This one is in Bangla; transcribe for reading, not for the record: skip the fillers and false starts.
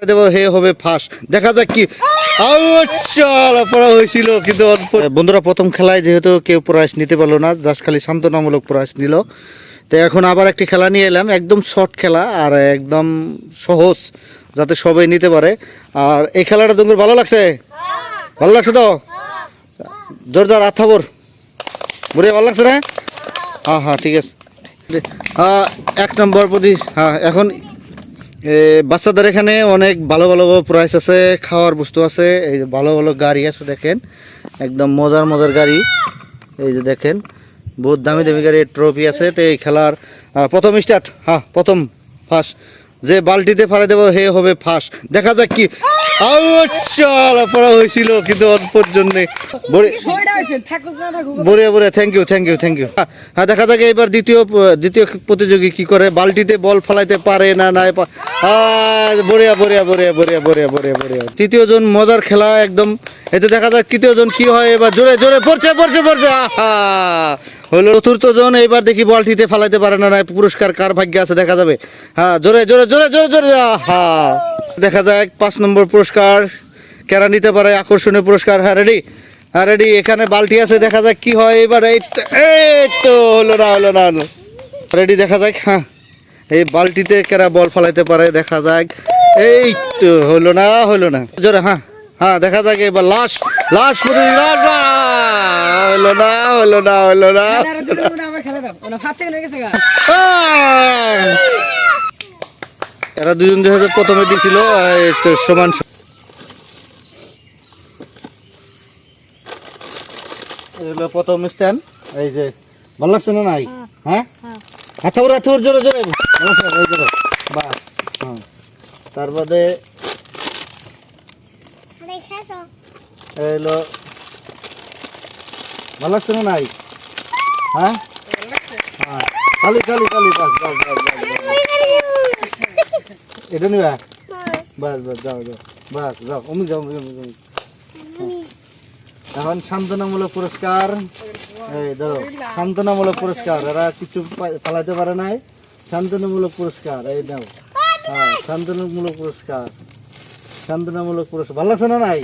দেব হে হবে ফাঁস, দেখা যাক কি পড়া হয়েছিল। কিন্তু বন্ধুরা প্রথম খেলায় যেহেতু কেউ প্রাইজ নিতে পারলো না, জাস্ট খালি সান্ত্বনামূলক প্রাইজ নিল। তো এখন আবার একটি খেলা নিয়ে এলাম, একদম শর্ট খেলা আর একদম সহজ, যাতে সবাই নিতে পারে। আর এই খেলাটা তোমার ভালো লাগছে? ভালো লাগছে তো? জোরদার হাত থাবর বুড়ে, ভালো লাগছে না? হ্যাঁ হ্যাঁ ঠিক আছে। এক নম্বর প্রতি। হ্যাঁ এখন বাচ্চাদের এখানে অনেক ভালো ভালো প্রাইস আছে, খাওয়ার বস্তু আছে, এই যে ভালো ভালো গাড়ি আছে দেখেন, একদম মজার মজার গাড়ি। এই যে দেখেন বহুত দামি দামি গাড়ি, ট্রফি আছে। তো এই খেলার প্রথম স্টার্ট। হ্যাঁ প্রথম ফার্স্ট, যে বালতিতে ফেলে দেবো হে হবে ফার্স্ট, দেখা যাক কি পড়া হয়েছিল। কিন্তু অল্পর জন্যে বড়িয়া বড়িয়া, thank you thank you thank you. হ্যাঁ দেখা যাক এবার দ্বিতীয় প্রতিযোগী কি করে, বালতিতে বল ফেলাইতে পারে না না। বড়িয়া বড়িয়া বড়িয়া বড়িয়া বড়িয়া বড়িয়া বড়িয়া। তৃতীয় জন মজার খেলা একদম। এতে দেখা যাক তৃতীয় জন কি হয়, এবার জোরে জোরে পড়ছে পড়ছে পড়ছে। হলো চতুর্থ জন, এইবার দেখি বলটিতে ফেলাইতে পারে না না, পুরস্কার কার ভাগ্যে আছে দেখা যাবে। হ্যাঁ জোরে জোরে জোরে জোরে জোরে। হ্যাঁ দেখা যাক 5 নম্বর পুরস্কার কেরা নিতে পারে, আকর্ষণীয় পুরস্কার। হ্যাঁ রেডি, হ্যাঁ রেডি। এখানে বালতি আছে, দেখা যাক কি হয় এবার। এই তো হলো না হলো না হলো। রেডি, দেখা যাক। হ্যাঁ এই বালতিতে কেরা বল ফেলাইতে পারে, দেখা যাক। এই তো হলো না হলো না, জোরে। হ্যাঁ হ্যাঁ দেখা যাক এবার লাস্ট লাস্ট হলো না হলো না হলো না। এরা দুজন যেহেতু প্রথমে দিছিল সমান। এগুলো প্রথম স্ট্যান্ড। এই যে ভালো লাগছে না নাই? হ্যাঁ আচ্ছা ওরা তোর জোরে জোরে বাস। হ্যাঁ তারপরে এলো ভালো লাগছে না নাই? হ্যাঁ হ্যাঁ খালি খালি খালি বাস বাস বাস এটা নিবা, বাস বাস যাও যাও বাস যাও, অমুক যাও অমুক। এখন সান্ত্বনামূলক পুরস্কার। এই ধরো সান্ত্বনামূলক পুরস্কার, এরা কিছু পালাইতে পারে নাই, সান্ত্বনামূলক পুরস্কার। এই দাও, হ্যাঁ সান্ত্বনামূলক পুরস্কার, সান্ত্বনামূলক পুরস্কার। ভালো লাগছে না নাই?